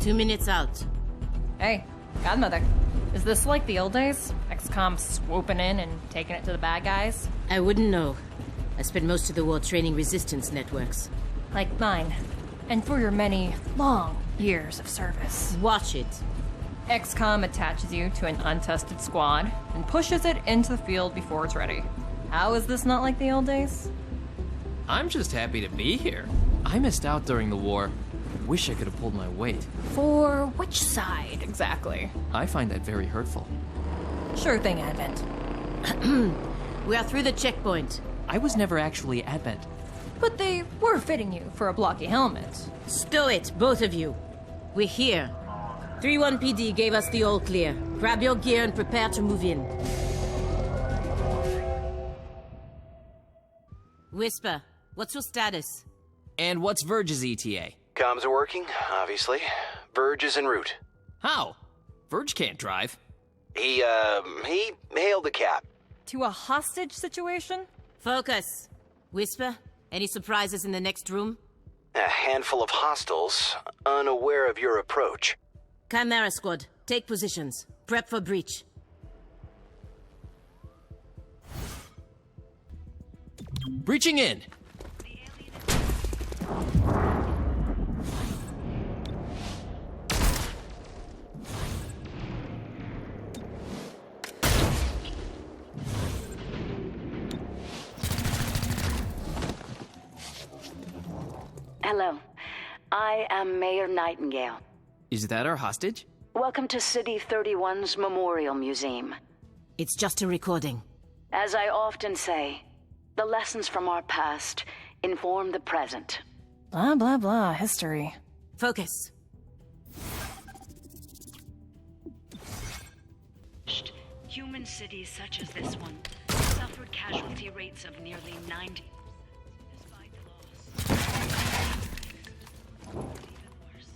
2 minutes out. Hey, Godmother. Is this like the old days? XCOM swooping in and taking it to the bad guys? I wouldn't know. I spent most of the war training resistance networks. Like mine. And for your many, long years of service. Watch it. XCOM attaches you to an untested squad and pushes it into the field before it's ready. How is this not like the old days? I'm just happy to be here. I missed out during the war. Wish I could have pulled my weight. For which side, exactly? I find that very hurtful. Sure thing, Advent. We are through the checkpoint. I was never actually Advent. But they were fitting you for a blocky helmet. Stow it, both of you. We're here. 3-1 PD gave us the all clear. Grab your gear and prepare to move in. Whisper, what's your status? And what's Verge's ETA? Comms are working, obviously. Verge is en route. How? Verge can't drive. He hailed the cap. To a hostage situation? Focus. Whisper, any surprises in the next room? A handful of hostiles, unaware of your approach. Chimera Squad, take positions. Prep for breach. Breaching in! Hello. I am Mayor Nightingale. Is that our hostage? Welcome to City 31's Memorial Museum. It's just a recording. As I often say, the lessons from our past inform the present. Blah, blah, blah. History. Focus. Human cities such as this one suffered casualty rates of nearly 90%. Despite the loss. Even worse.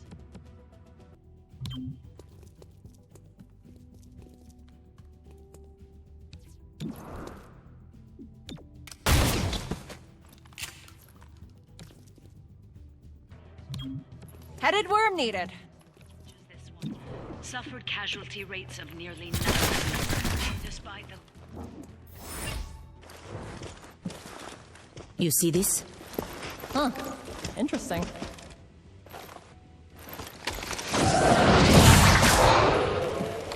Headed where I'm needed. This one suffered casualty rates of nearly 90%. Despite the... You see this? Huh. Interesting.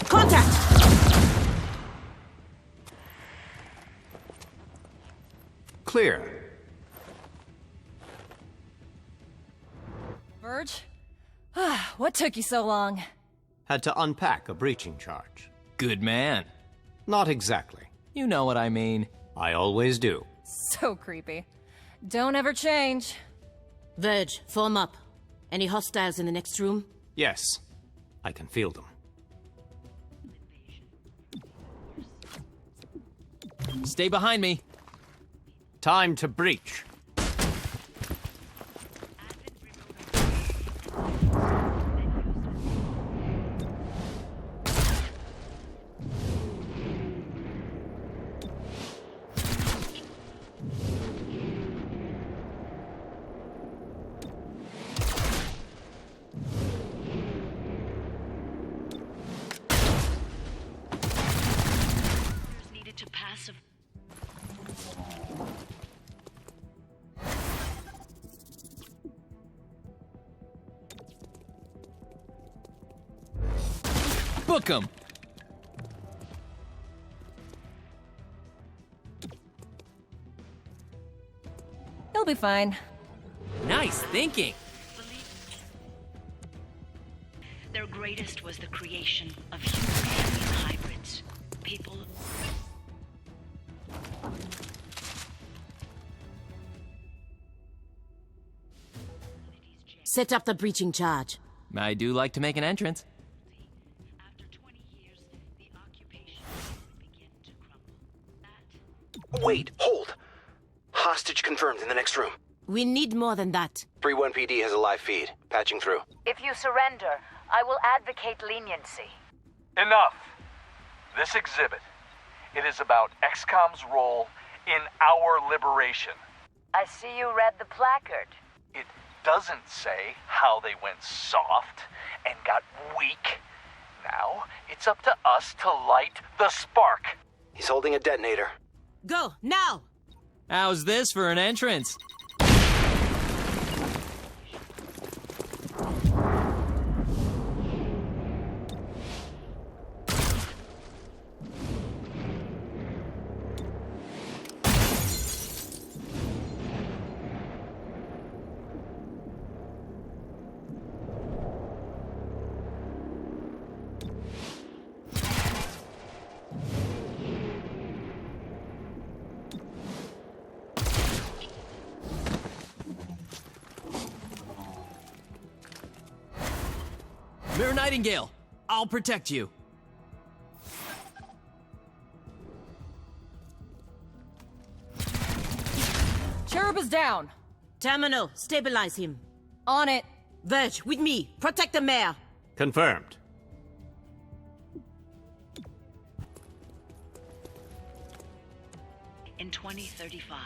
Contact! Clear. Verge? What took you so long? Had to unpack a breaching charge. Good man. Not exactly. You know what I mean. I always do. So creepy. Don't ever change. Verge, form up. Any hostiles in the next room? Yes, I can feel them. Stay behind me. Time to breach. needed to pass a... Book 'em! He'll be fine. Nice thinking! Their greatest was the creation of human-alien hybrids. People... Set up the breaching charge. I do like to make an entrance. After 20 years, the occupation would begin to crumble. Wait, hold! Hostage confirmed in the next room. We need more than that. 3-1 PD has a live feed. Patching through. If you surrender, I will advocate leniency. Enough. This exhibit, it is about XCOM's role in our liberation. I see you read the placard. It doesn't say how they went soft and got weak. Now, it's up to us to light the spark. He's holding a detonator. Go, now! How's this for an entrance? Mirror Nightingale, I'll protect you. Cherub is down. Terminal, stabilize him. On it. Verge, with me. Protect the mayor. Confirmed. In 2035,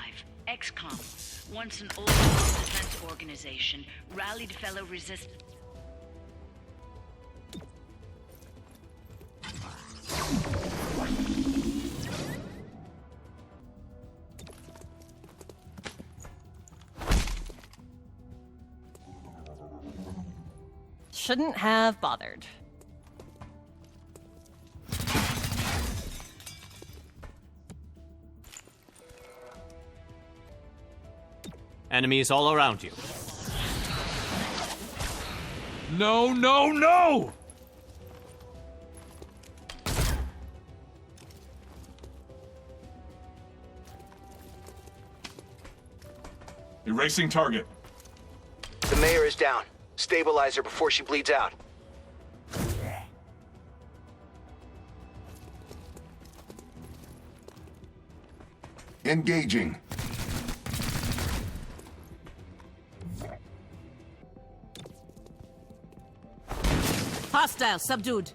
XCOM, once an old defense organization, rallied fellow resistance. Shouldn't have bothered. Enemies all around you. No, no, no! Erasing target. The mayor is down. Stabilize her before she bleeds out. Engaging. Hostile, subdued.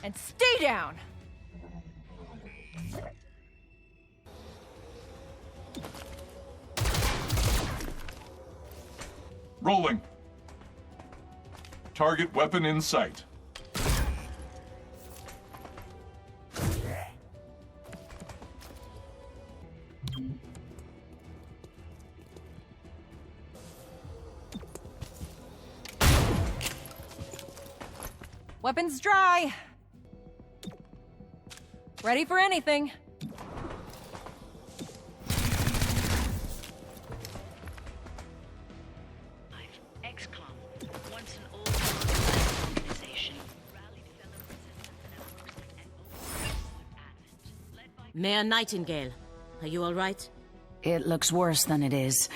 And stay down! Rolling. Target weapon in sight. Weapons dry! Ready for anything. XCOM, once an old organization, rallied fellow resistance networks and opened Advent, led by Mayor Nightingale, are you all right? It looks worse than it is.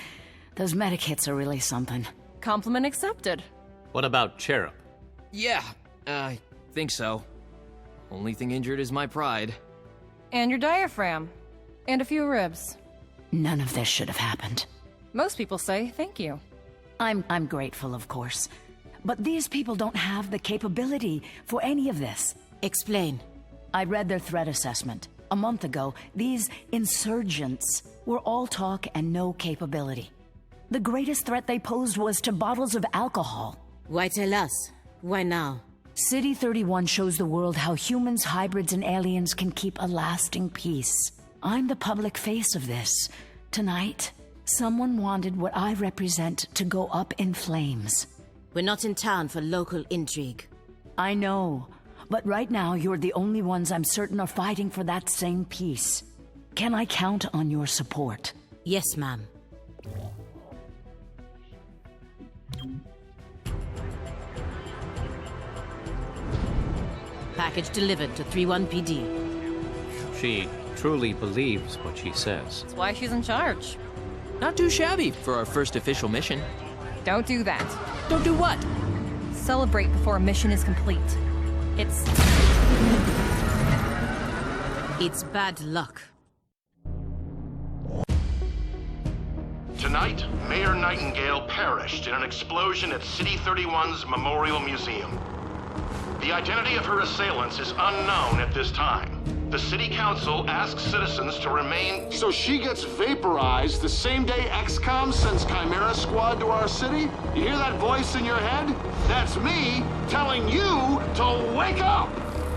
Those medikits are really something. Compliment accepted. What about Cherub? Yeah, I think so. Only thing injured is my pride. And your diaphragm. And a few ribs. None of this should have happened. Most people say thank you. I'm grateful, of course. But these people don't have the capability for any of this. Explain. I read their threat assessment. A month ago, these insurgents were all talk and no capability. The greatest threat they posed was to bottles of alcohol. Why tell us? Why now? City 31 shows the world how humans, hybrids, and aliens can keep a lasting peace. I'm the public face of this. Tonight, someone wanted what I represent to go up in flames. We're not in town for local intrigue. I know, but right now you're the only ones I'm certain are fighting for that same peace. Can I count on your support? Yes, ma'am. Package delivered to 31 PD. She truly believes what she says. That's why she's in charge. Not too shabby for our first official mission. Don't do that. Don't do what? Celebrate before a mission is complete. It's It's bad luck. To Tonight, Mayor Nightingale perished in an explosion at City 31's Memorial Museum. The identity of her assailants is unknown at this time. The City Council asks citizens to remain... So she gets vaporized the same day XCOM sends Chimera Squad to our city? You hear that voice in your head? That's me telling you to wake up!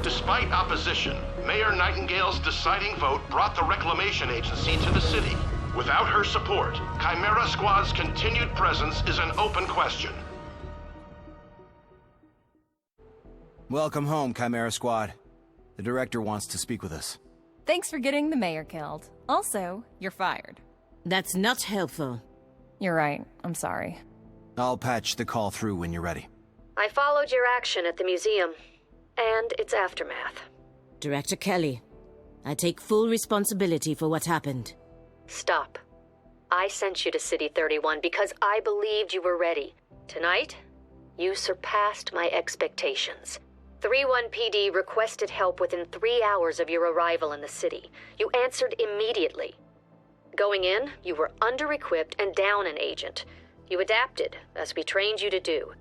Despite opposition, Mayor Nightingale's deciding vote brought the Reclamation Agency to the city. Without her support, Chimera Squad's continued presence is an open question. Welcome home, Chimera Squad. The director wants to speak with us. Thanks for getting the mayor killed. Also, you're fired. That's not helpful. You're right. I'm sorry. I'll patch the call through when you're ready. I followed your action at the museum, and its aftermath. Director Kelly, I take full responsibility for what happened. Stop. I sent you to City 31 because I believed you were ready. Tonight, you surpassed my expectations. 3-1 PD requested help within 3 hours of your arrival in the city. You answered immediately. Going in, you were under-equipped and down an agent. You adapted, as we trained you to do.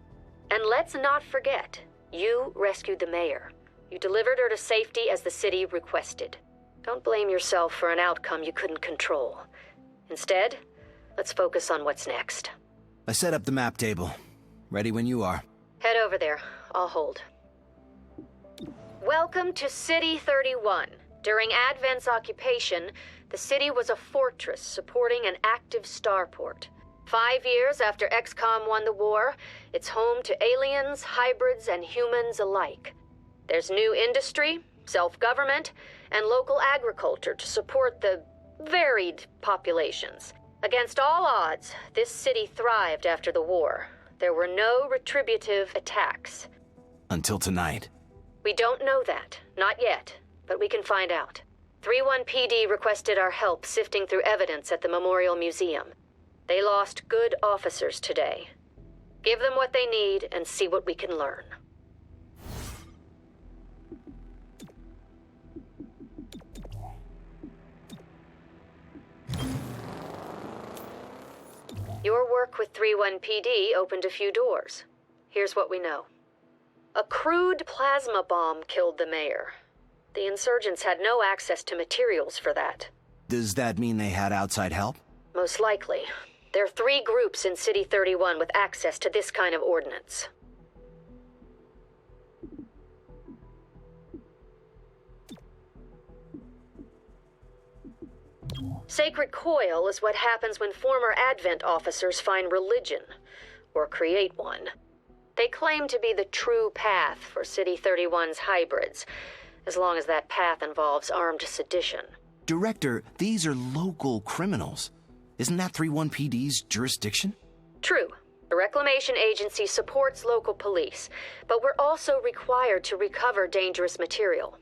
And let's not forget, you rescued the mayor. You delivered her to safety as the city requested. Don't blame yourself for an outcome you couldn't control. Instead, let's focus on what's next. I set up the map table. Ready when you are. Head over there. I'll hold. Welcome to City 31. During Advent's occupation, the city was a fortress supporting an active starport. 5 years after XCOM won the war, it's home to aliens, hybrids, and humans alike. There's new industry, self-government, and local agriculture to support the varied populations. Against all odds, this city thrived after the war. There were no retributive attacks. Until tonight. We don't know that. Not yet. But we can find out. 3-1 PD requested our help sifting through evidence at the Memorial Museum. They lost good officers today. Give them what they need and see what we can learn. Your work with 3-1 PD opened a few doors. Here's what we know. A crude plasma bomb killed the mayor. The insurgents had no access to materials for that. Does that mean they had outside help? Most likely. There are 3 groups in City 31 with access to this kind of ordnance. Sacred Coil is what happens when former Advent officers find religion, or create one. They claim to be the true path for City 31's hybrids, as long as that path involves armed sedition. Director, these are local criminals. Isn't that 3-1 PD's jurisdiction? True. The Reclamation Agency supports local police, but we're also required to recover dangerous material.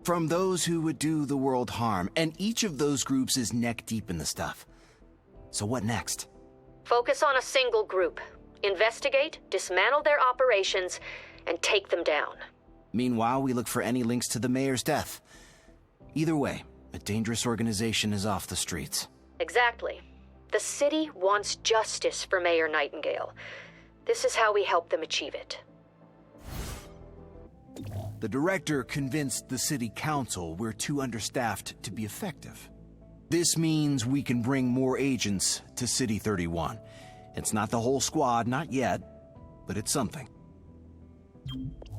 From those who would do the world harm, and each of those groups is neck deep in the stuff. So what next? Focus on a single group. Investigate, dismantle their operations, and take them down. Meanwhile, we look for any links to the mayor's death. Either way, a dangerous organization is off the streets. Exactly. The city wants justice for Mayor Nightingale. This is how we help them achieve it. The director convinced the city council we're too understaffed to be effective. This means we can bring more agents to City 31. It's not the whole squad, not yet, but it's something.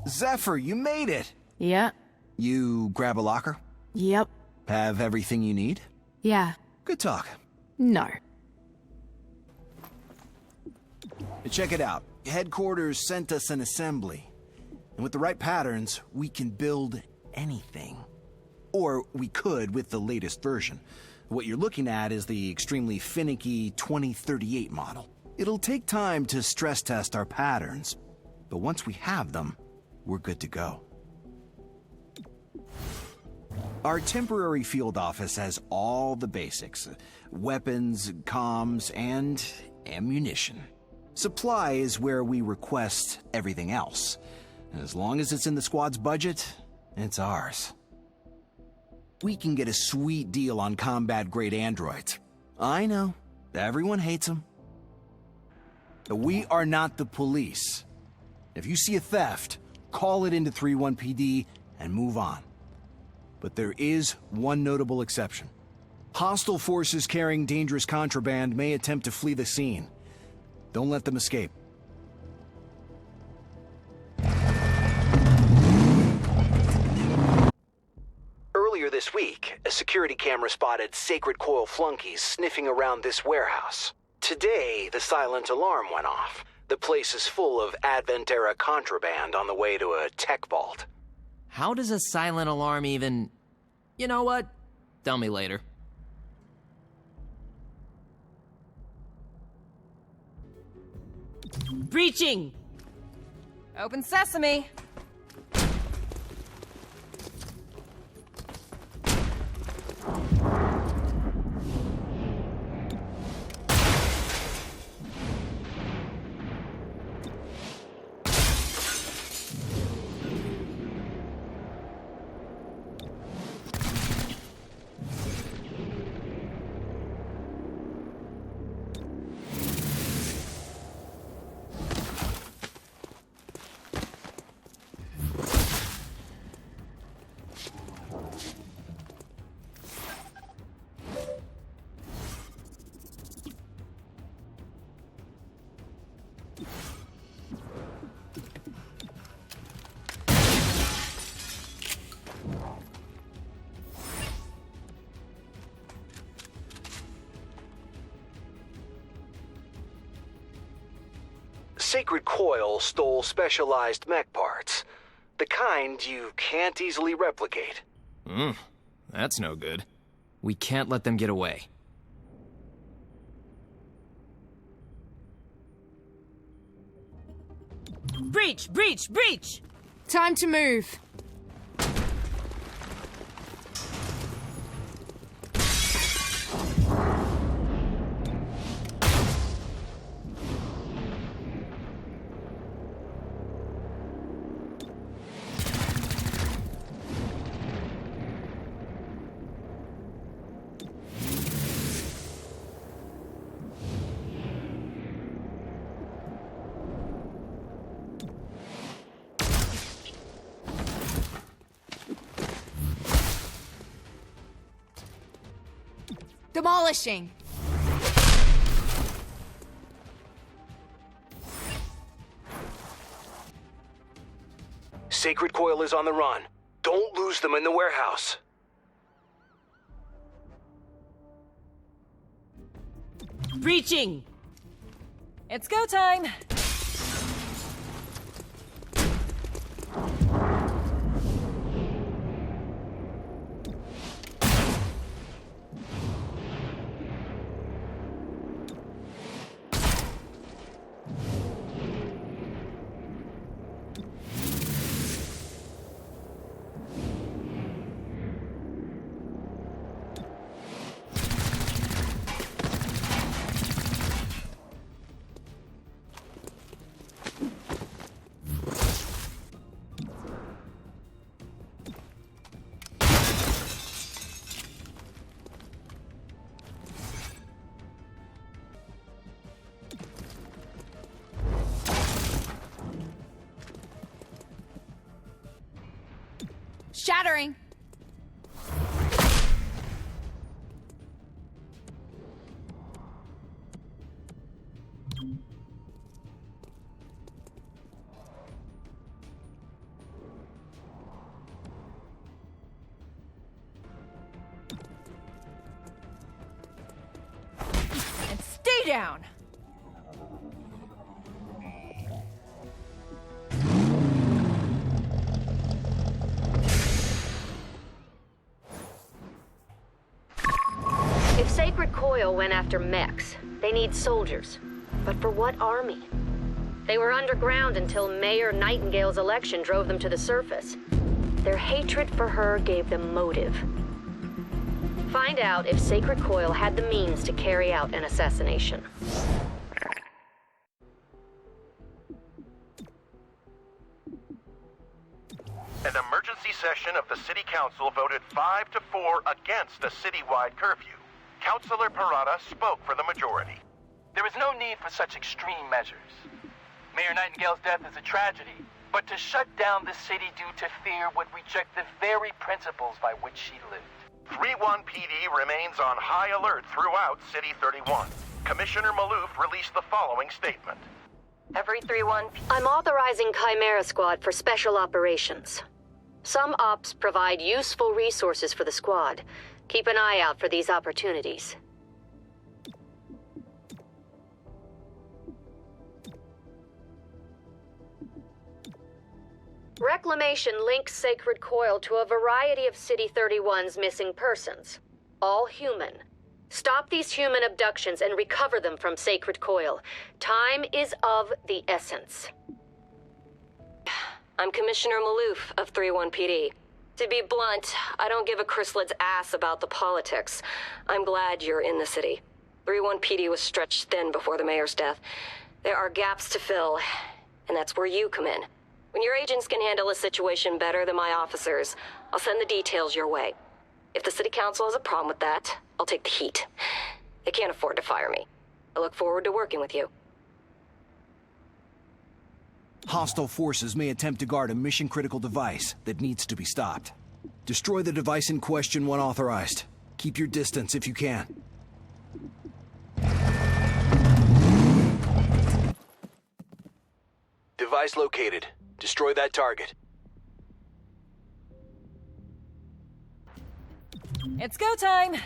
Zephyr, you made it! Yeah. You grab a locker? Yep. Have everything you need? Yeah. Good talk. No. Check it out. Headquarters sent us an assembly. And with the right patterns, we can build anything. Or we could with the latest version. What you're looking at is the extremely finicky 2038 model. It'll take time to stress test our patterns, but once we have them, we're good to go. Our temporary field office has all the basics: weapons, comms, and ammunition. Supply is where we request everything else. As long as it's in the squad's budget, it's ours. We can get a sweet deal on combat-grade androids. I know, Everyone hates him. We are not the police. If you see a theft, call it into 3-1 PD and move on. But there is one notable exception. Hostile forces carrying dangerous contraband may attempt to flee the scene. Don't let them escape. Earlier this week, a security camera spotted Sacred Coil flunkies sniffing around this warehouse. Today, the silent alarm went off. The place is full of Advent-era contraband on the way to a tech vault. How does a silent alarm even... You know what? Tell me later. Breaching! Open sesame! Sacred Coil stole specialized mech parts. The kind you can't easily replicate. That's no good. We can't let them get away. Breach! Breach! Breach! Time to move. Demolishing. Sacred Coil is on the run. Don't lose them in the warehouse. Breaching! It's go time! Shattering. And stay down! If Sacred Coil went after mechs, they need soldiers. But for what army? They were underground until Mayor Nightingale's election drove them to the surface. Their hatred for her gave them motive. Find out if Sacred Coil had the means to carry out an assassination. An emergency session of the City Council voted 5-4 against a citywide curfew. Councilor Parada spoke for the majority. There is no need for such extreme measures. Mayor Nightingale's death is a tragedy, but to shut down the city due to fear would reject the very principles by which she lived. 3-1 PD remains on high alert throughout City 31. Commissioner Maloof released the following statement. Every 3-1... I'm authorizing Chimera Squad for special operations. Some ops provide useful resources for the squad. Keep an eye out for these opportunities. Reclamation links Sacred Coil to a variety of City 31's missing persons. All human. Stop these human abductions and recover them from Sacred Coil. Time is of the essence. I'm Commissioner Maloof of 3-1 PD. To be blunt, I don't give a chrysalit's ass about the politics. I'm glad you're in the city. 3-1 PD was stretched thin before the mayor's death. There are gaps to fill, and that's where you come in. When your agents can handle a situation better than my officers, I'll send the details your way. If the city council has a problem with that, I'll take the heat. They can't afford to fire me. I look forward to working with you. Hostile forces may attempt to guard a mission-critical device that needs to be stopped. Destroy the device in question when authorized. Keep your distance if you can. Device located. Destroy that target. It's go time!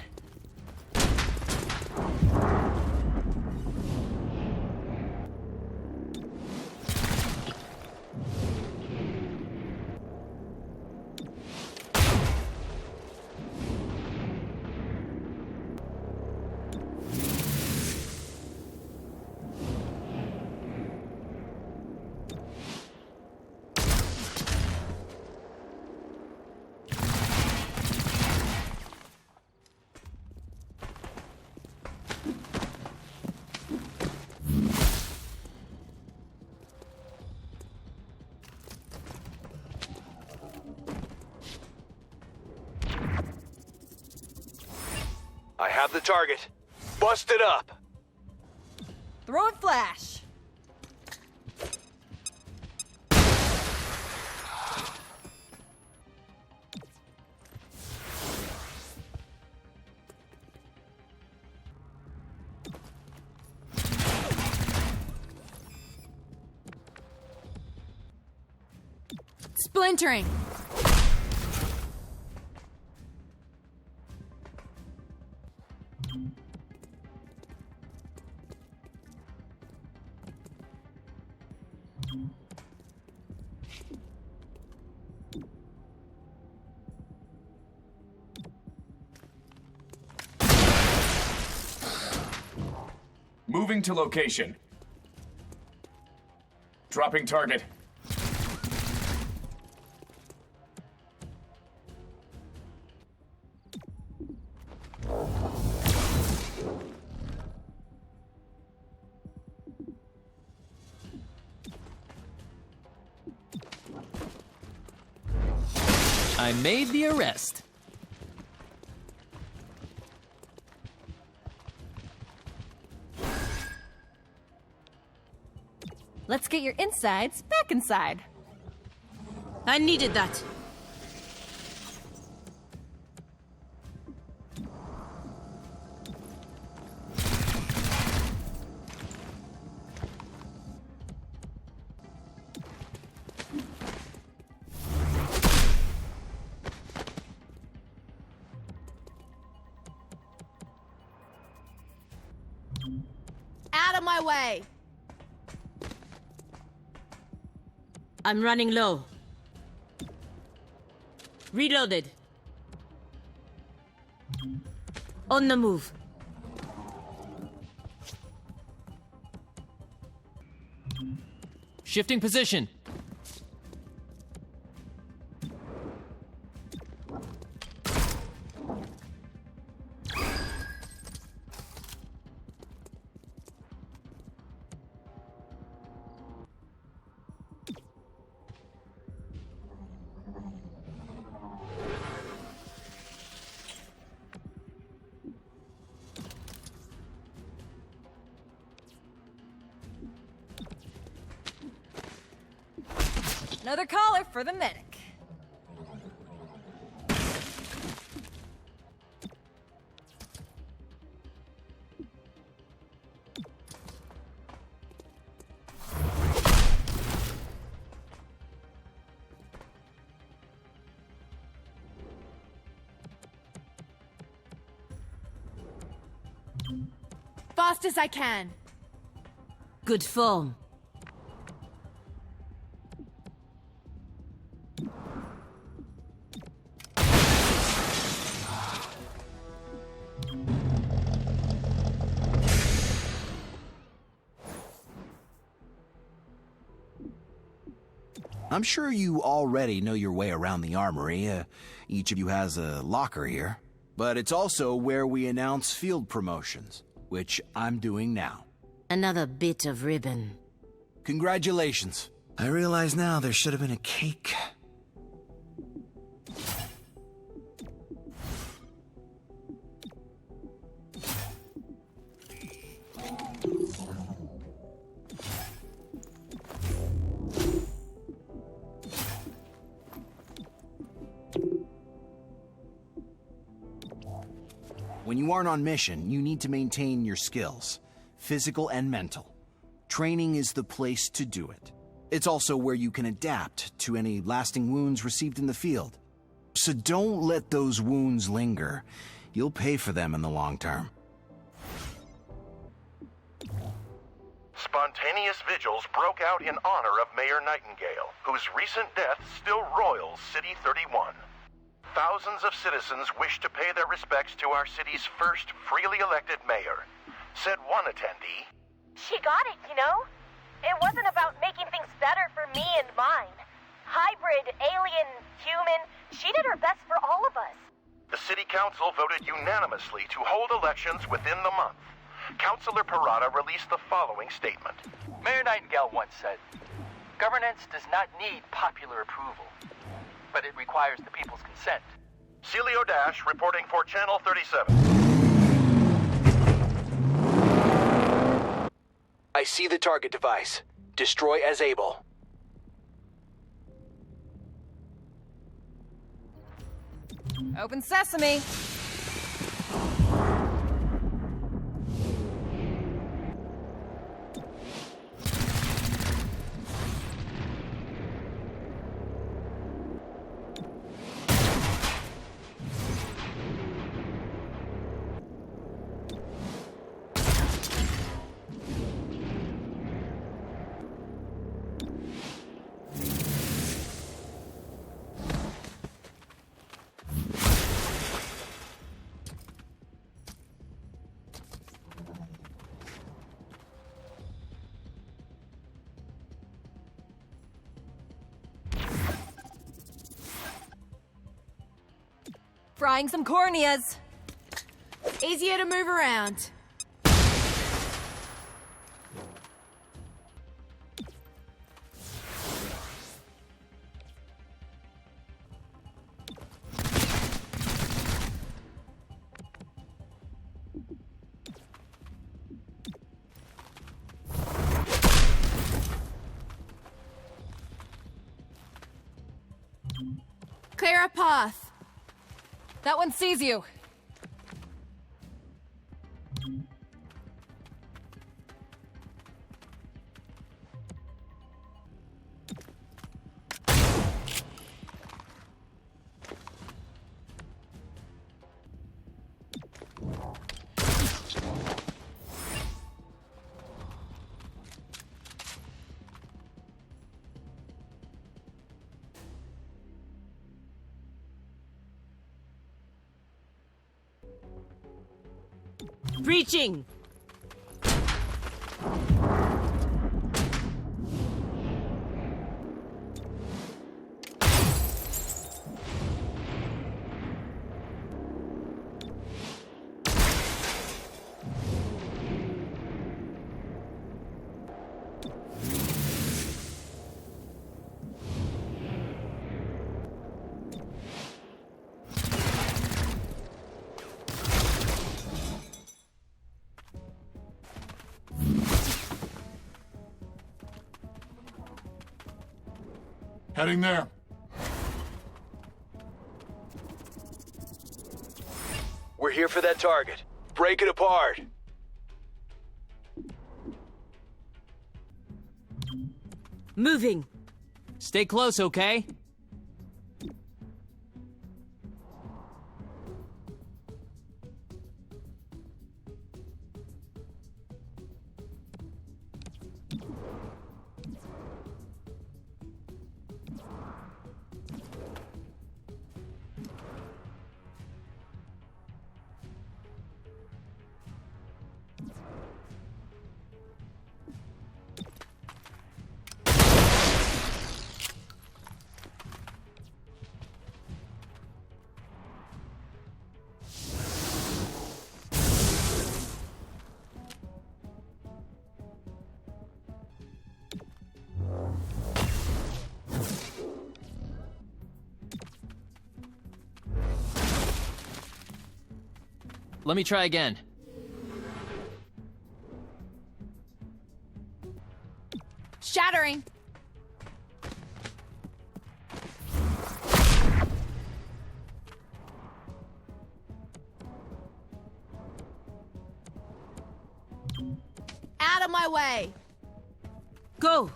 I have the target. Bust it up! Throw it flash! Splintering! Moving to location. Dropping target. I made the arrest. Let's get your insides back inside. I needed that. Out of my way! I'm running low. Reloaded. On the move. Shifting position. Another caller for the medic. Fast as I can. Good form. I'm sure you already know your way around the armory. Each of you has a locker here. But it's also where we announce field promotions, which I'm doing now. Another bit of ribbon. Congratulations. I realize now there should have been a cake. When you aren't on mission, you need to maintain your skills, physical and mental. Training is the place to do it. It's also where you can adapt to any lasting wounds received in the field. So don't let those wounds linger. You'll pay for them in the long term. Spontaneous vigils broke out in honor of Mayor Nightingale, whose recent death still roils City 31. Thousands of citizens wish to pay their respects to our city's first freely elected mayor, said one attendee. She got it, you know? It wasn't about making things better for me and mine. Hybrid, alien, human, she did her best for all of us. The city council voted unanimously to hold elections within the month. Councilor Parada released the following statement. Mayor Nightingale once said, "Governance does not need popular approval, but it requires the people's consent." Celio Dash reporting for Channel 37. I see the target device. Destroy as able. Open sesame. Frying some corneas. Easier to move around. Clear a path. That one sees you. Breaching! Heading there. We're here for that target. Break it apart. Moving. Stay close, okay? Let me try again. Shattering. Out of my way. Go.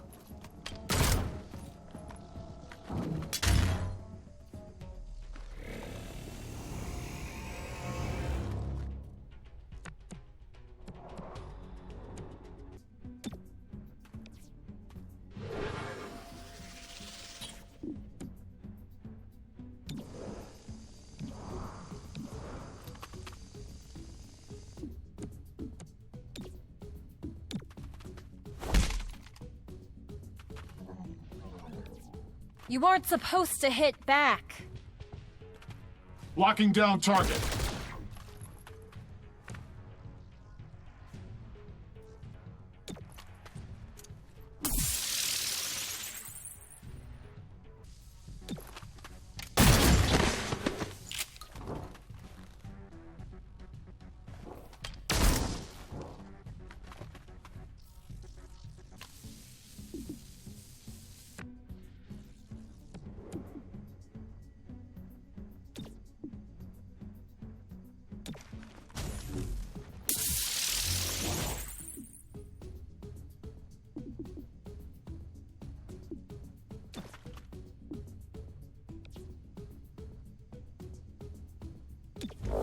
You aren't supposed to hit back. Locking down target.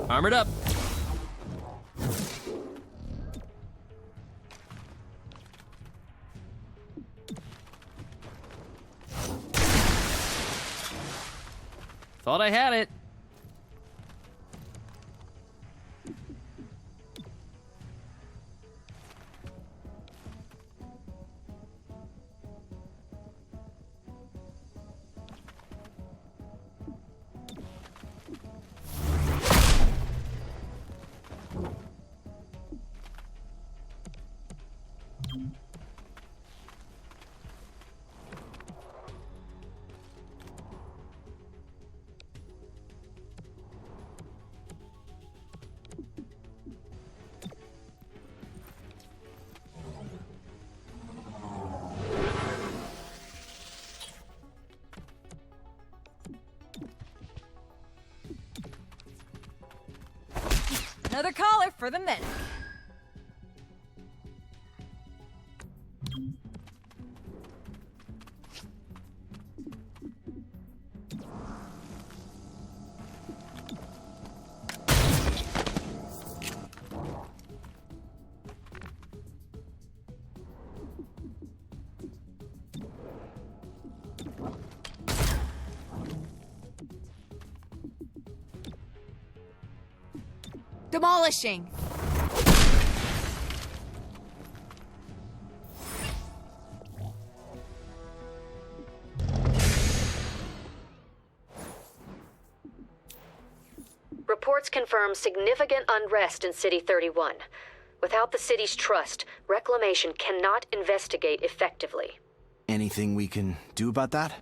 Armored up. Thought I had it. Another caller for the medic. Demolishing. Reports confirm significant unrest in City 31. Without the city's trust, Reclamation cannot investigate effectively. Anything we can do about that?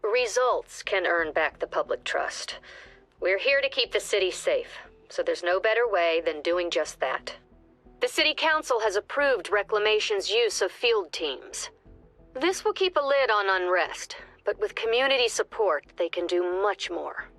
Results can earn back the public trust. We're here to keep the city safe, so there's no better way than doing just that. The City Council has approved Reclamation's use of field teams. This will keep a lid on unrest, But with community support, they can do much more.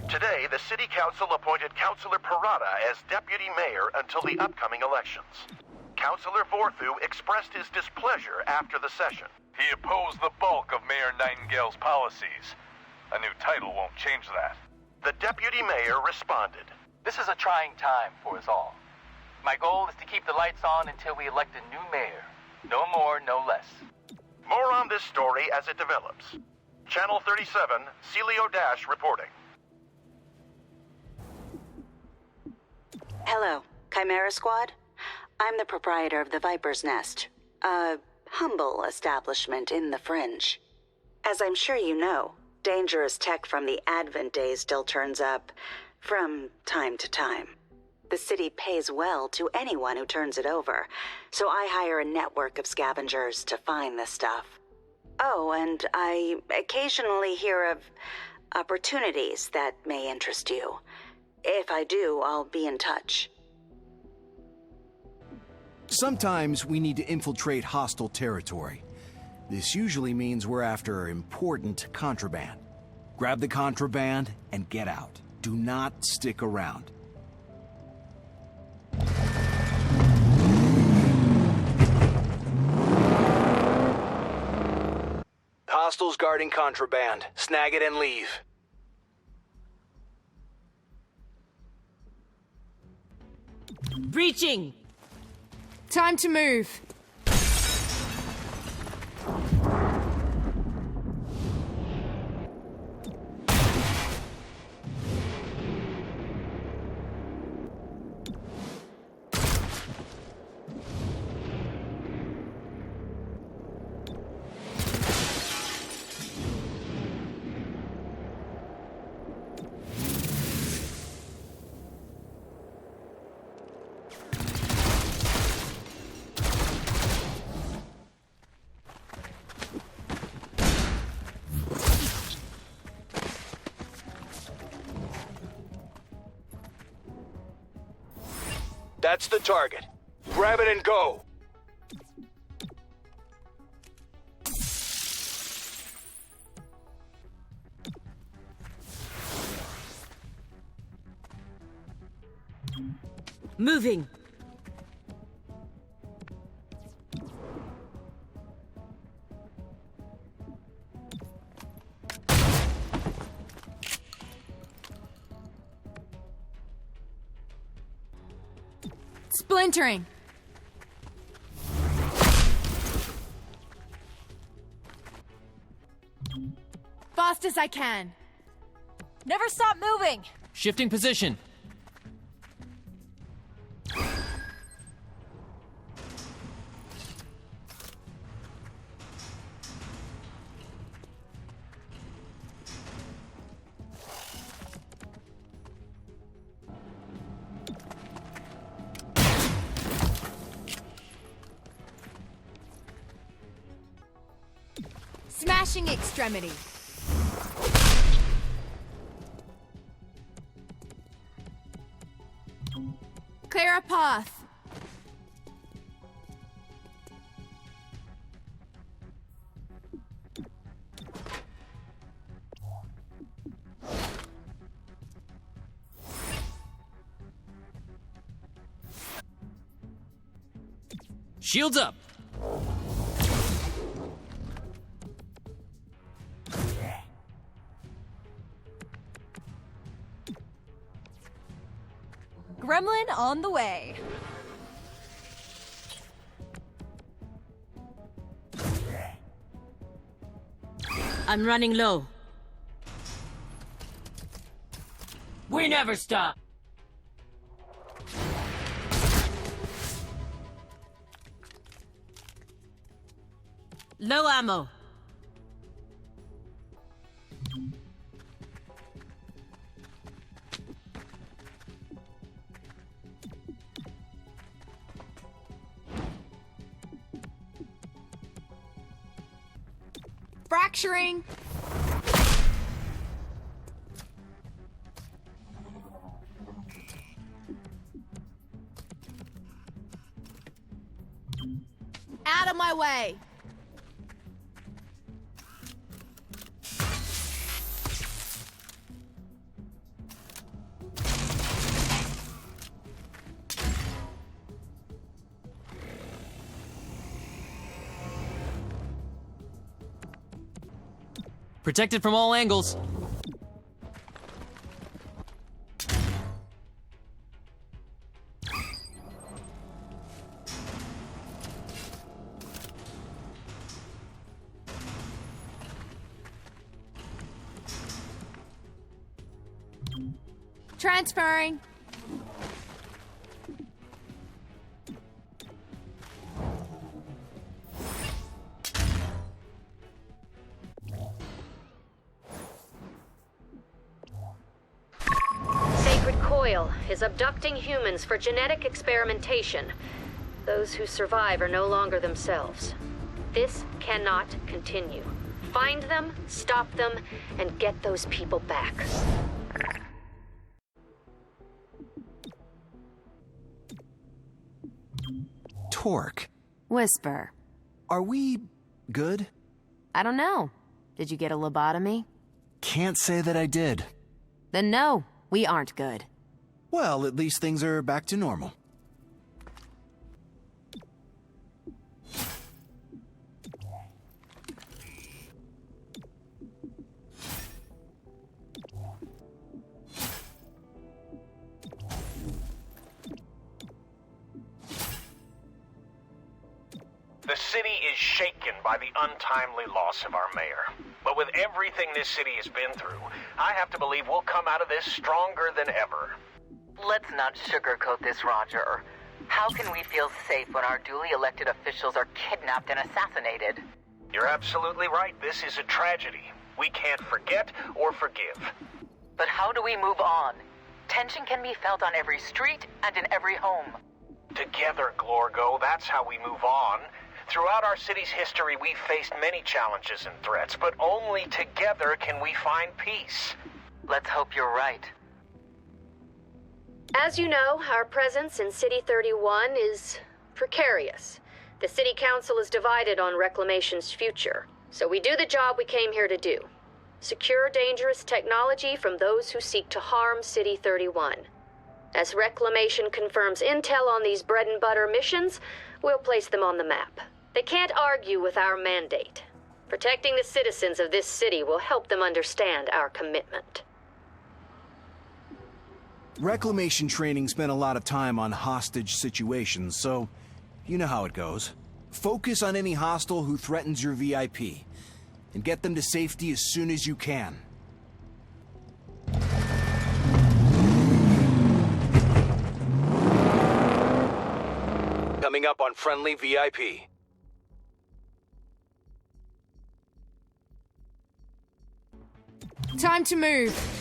Today, the City Council appointed Councilor Parada as Deputy Mayor until the upcoming elections. Councilor Vorthu expressed his displeasure after the session. He opposed the bulk of Mayor Nightingale's policies. A new title won't change that. The Deputy Mayor responded. This is a trying time for us all. My goal is to keep the lights on until we elect a new mayor. No more, no less. More on this story as it develops. Channel 37, Celio Dash reporting. Hello, Chimera Squad. I'm the proprietor of the Viper's Nest, a humble establishment in the fringe. As I'm sure you know, dangerous tech from the Advent days still turns up from time to time. The city pays well to anyone who turns it over, so I hire a network of scavengers to find this stuff. Oh, and I occasionally hear of opportunities that may interest you. If I do, I'll be in touch. Sometimes we need to infiltrate hostile territory. This usually means we're after important contraband. Grab the contraband and get out. Do not stick around. Hostiles guarding contraband. Snag it and leave. Breaching! Time to move. That's the target. Grab it and go. Moving. Splintering. Fast as I can. Never stop moving! Shifting position. Smashing extremity. Clear a path. Shields up. Gremlin on the way. I'm running low. We never stop. Low ammo. Fracturing! Out of my way! Protected from all angles. Transferring. Coil is abducting humans for genetic experimentation. Those who survive are no longer themselves. This cannot continue. Find them, stop them, and get those people back. Torque. Whisper. Are we good? I don't know. Did you get a lobotomy? Can't say that I did. Then no, we aren't good. Well, at least things are back to normal. The city is shaken by the untimely loss of our mayor. But with everything this city has been through, I have to believe we'll come out of this stronger than ever. Let's not sugarcoat this, Roger. How can we feel safe when our duly elected officials are kidnapped and assassinated? You're absolutely right. This is a tragedy. We can't forget or forgive. But how do we move on? Tension can be felt on every street and in every home. Together, Glorgo, that's how we move on. Throughout our city's history, we've faced many challenges and threats, but only together can we find peace. Let's hope you're right. As you know, our presence in City 31 is precarious. The City Council is divided on Reclamation's future, so we do the job we came here to do. Secure dangerous technology from those who seek to harm City 31. As Reclamation confirms intel on these bread-and-butter missions, we'll place them on the map. They can't argue with our mandate. Protecting the citizens of this city will help them understand our commitment. Reclamation training spent a lot of time on hostage situations, so you know how it goes. Focus on any hostile who threatens your VIP, and get them to safety as soon as you can. Coming up on Friendly VIP. Time to move.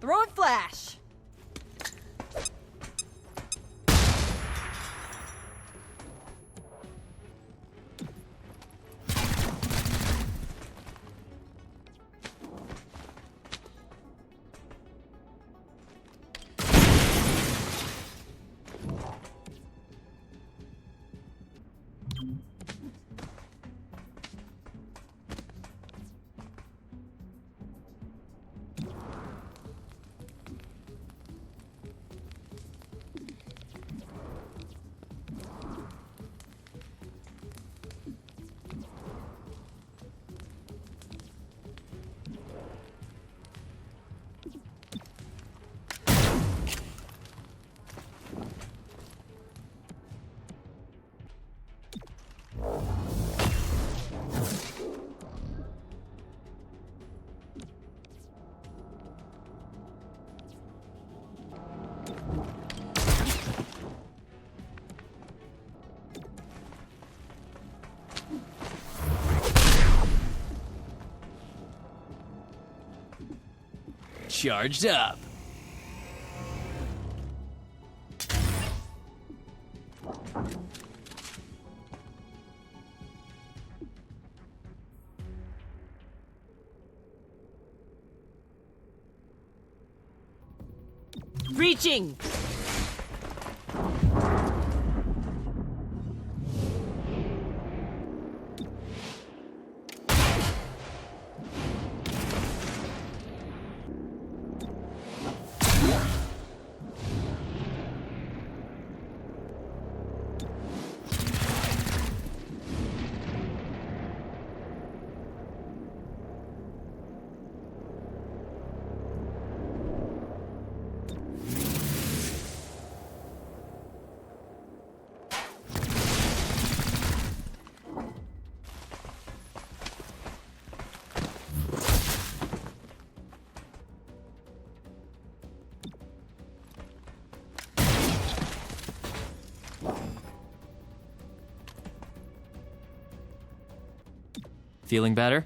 Throw it flash! Charged up. Breaching! Feeling better?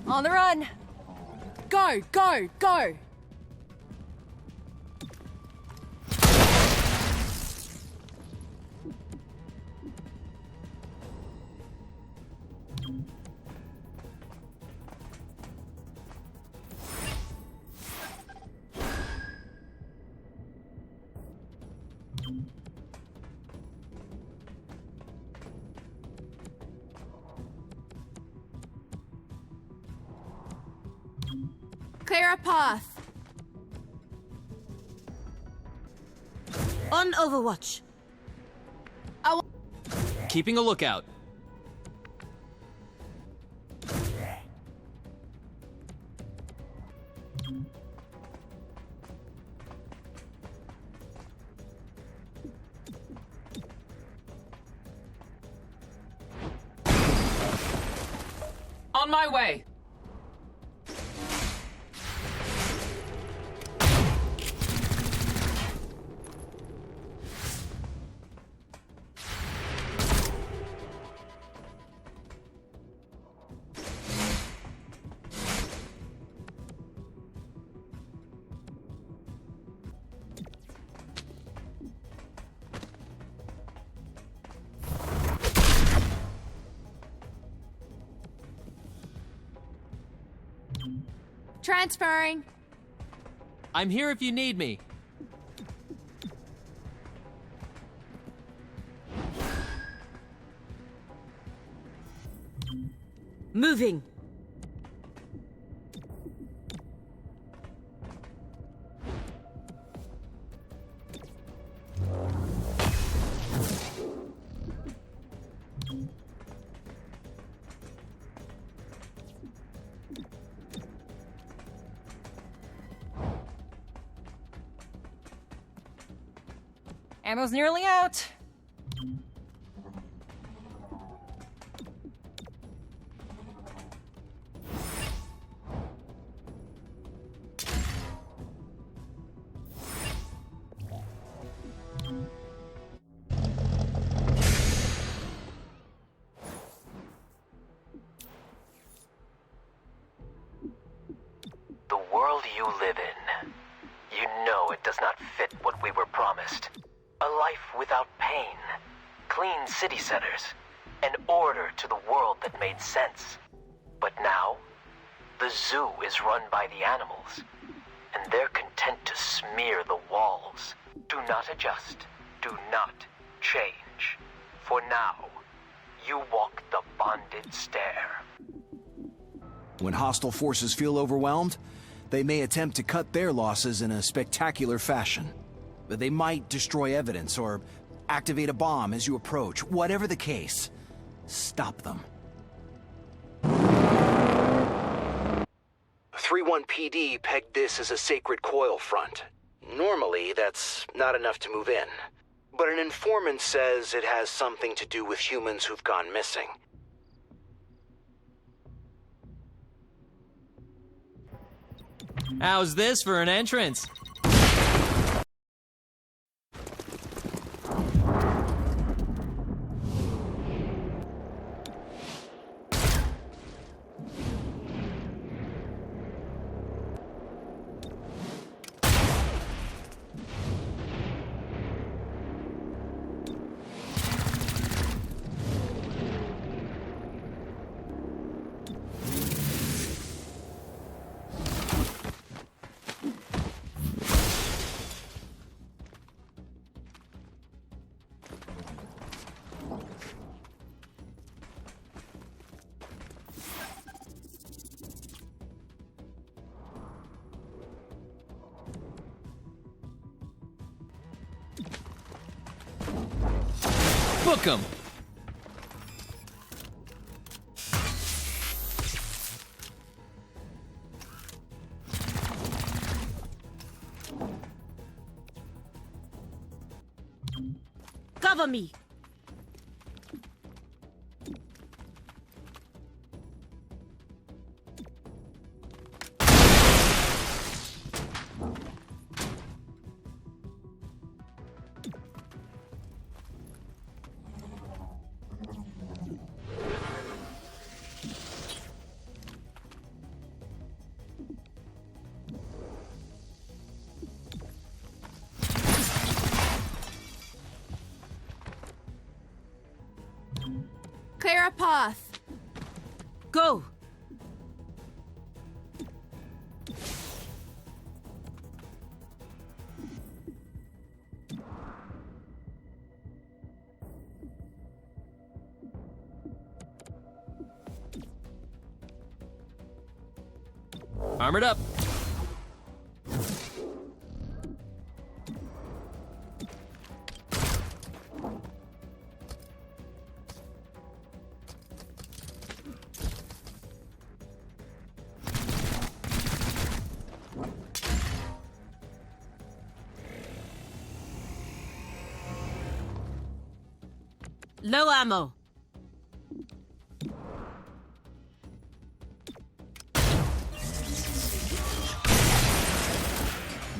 On the run! Go, go, go! Clear a path. On Overwatch. Keeping a lookout. On my way. Transferring. I'm here if you need me. Moving. Ammo's nearly out. The world you live in, you know it does not fit what we were promised. A life without pain, clean city centers, an order to the world that made sense. But now, the zoo is run by the animals, and they're content to smear the walls. Do not adjust, do not change. For now, you walk the bonded stair. When hostile forces feel overwhelmed, they may attempt to cut their losses in a spectacular fashion. They might destroy evidence or activate a bomb as you approach. Whatever the case, stop them. 3-1 PD pegged this as a sacred Coil front. Normally, that's not enough to move in. But an informant says it has something to do with humans who've gone missing. How's this for an entrance? Book 'em! Cover me! Clear a path. Go! Armored up. Low ammo.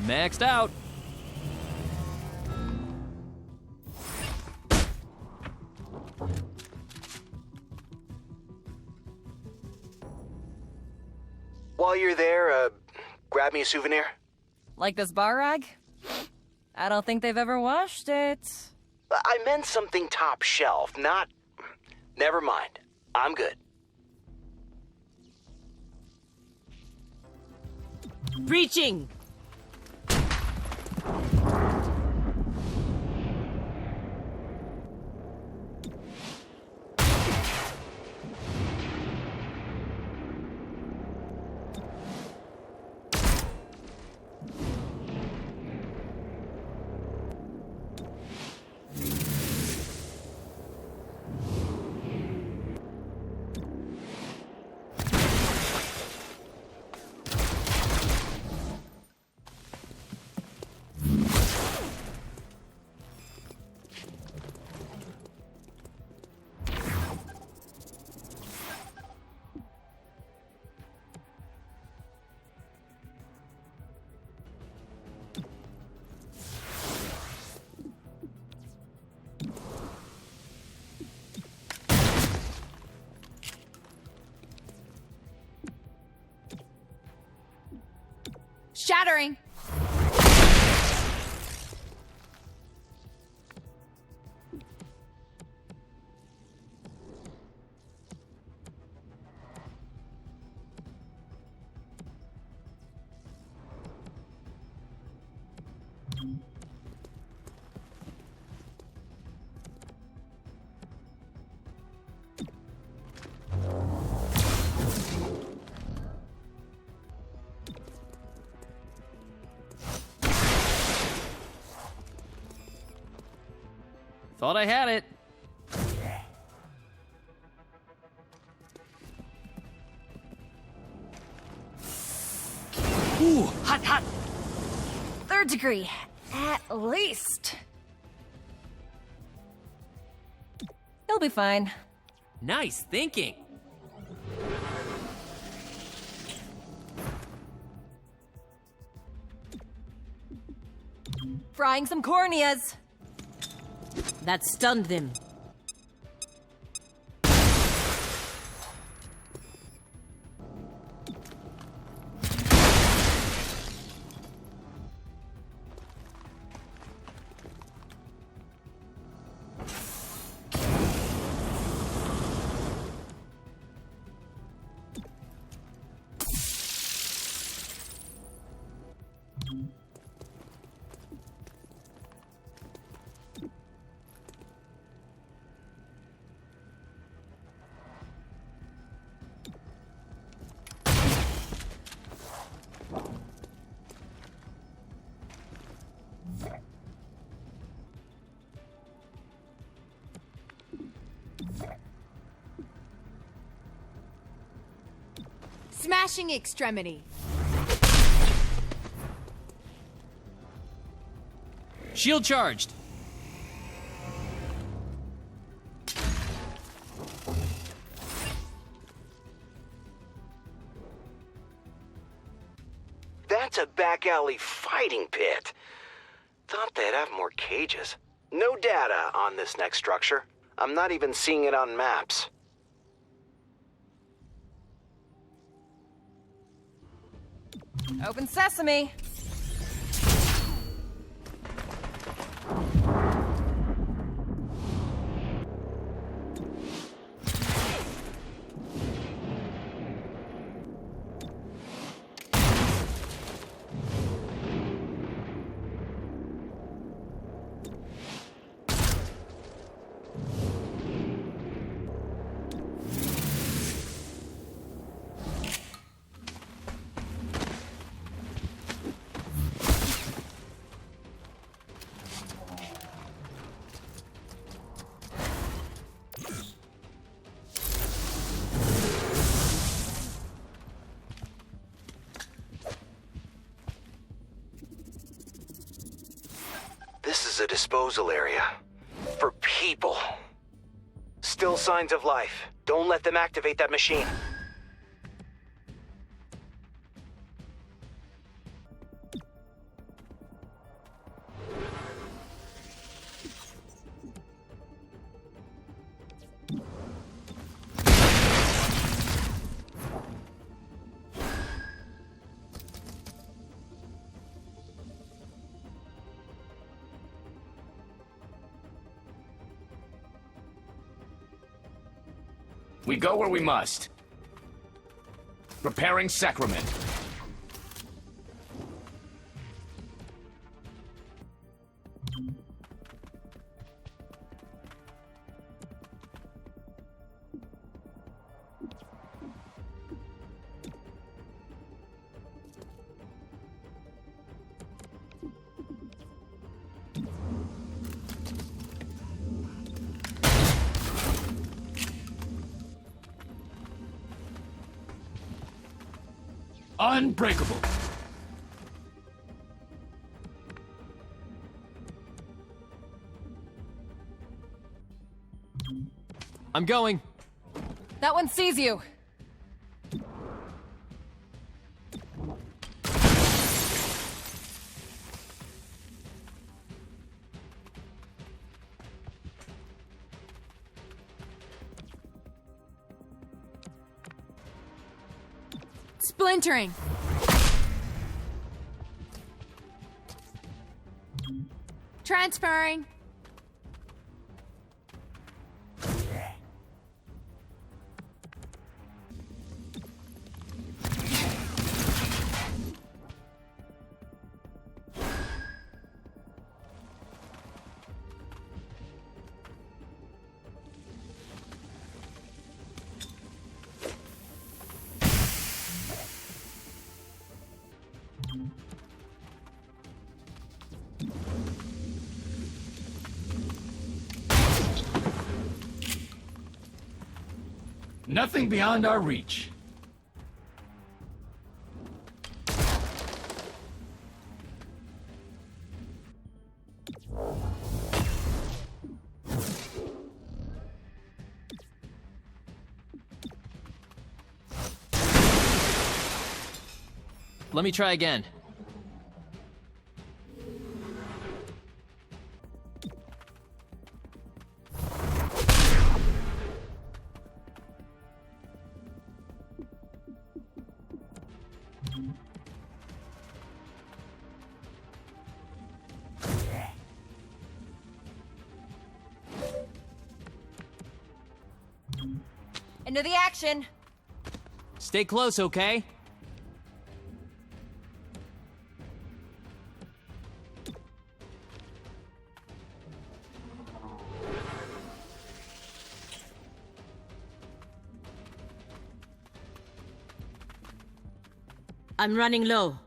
Maxed out. While you're there, grab me a souvenir. Like this bar rag? I don't think they've ever washed it. I meant something top shelf, not... Never mind. I'm good. Breaching! Shattering. Thought I had it. Ooh, hot, hot. 3rd degree, at least. You'll be fine. Nice thinking. frying some corneas. That stunned them. Smashing extremity. Shield charged. That's a back alley fighting pit. Thought they'd have more cages. No data on this next structure. I'm not even seeing it on maps. Open sesame. This is a disposal area. For people. Still signs of life. Don't let them activate that machine. We go where we must. Preparing sacrament. Unbreakable. I'm going. That one sees you. Splintering. Transferring. Nothing beyond our reach. Let me try again. Into the action! Stay close, okay? I'm running low.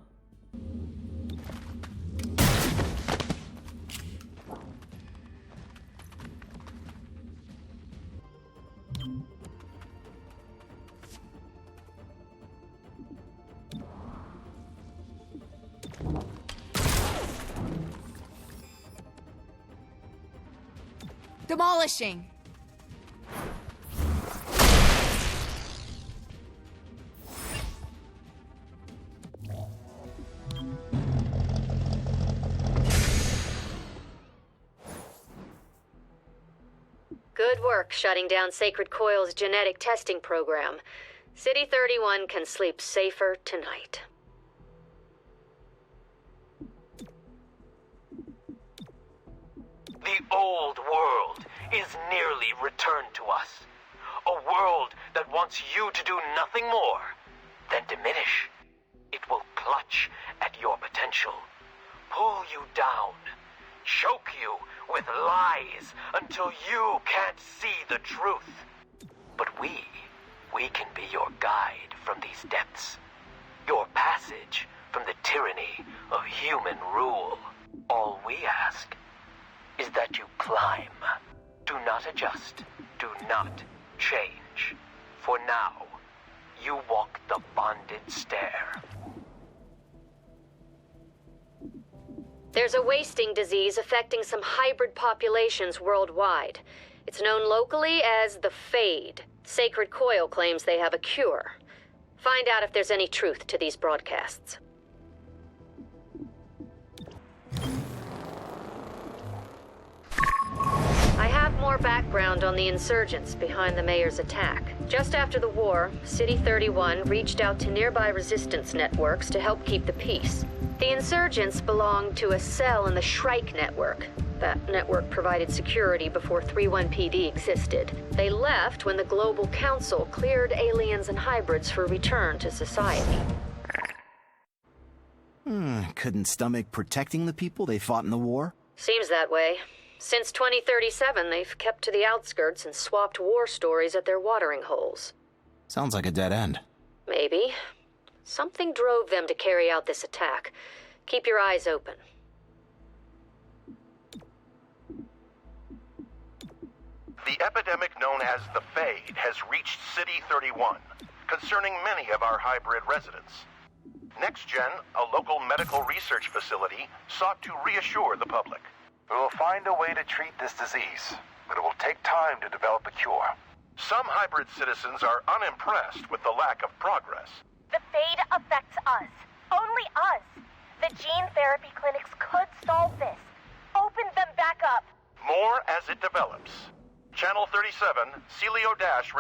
Demolishing. Good work shutting down Sacred Coil's genetic testing program. City 31 can sleep safer tonight. The old world is nearly returned to us. A world that wants you to do nothing more than diminish. It will clutch at your potential, pull you down, choke you with lies until you can't see the truth. But we can be your guide from these depths. Your passage from the tyranny of human rule. All we ask is that you climb. Do not adjust. Do not change. For now, you walk the bonded stair. There's a wasting disease affecting some hybrid populations worldwide. It's known locally as the Fade. Sacred Coil claims they have a cure. Find out if there's any truth to these broadcasts. I have more background on the insurgents behind the mayor's attack. Just after the war, City 31 reached out to nearby resistance networks to help keep the peace. The insurgents belonged to a cell in the Shrike network. That network provided security before 31PD existed. They left when the Global Council cleared aliens and hybrids for return to society. Couldn't stomach protecting the people they fought in the war? Seems that way. Since 2037, they've kept to the outskirts and swapped war stories at their watering holes. Sounds like a dead end. Maybe. Something drove them to carry out this attack. Keep your eyes open. The epidemic known as the Fade has reached City 31, concerning many of our hybrid residents. NextGen, a local medical research facility, sought to reassure the public. We will find a way to treat this disease, but it will take time to develop a cure. Some hybrid citizens are unimpressed with the lack of progress. The Fade affects us. Only us. The gene therapy clinics could solve this. Open them back up. More as it develops. Channel 37, Celio Dash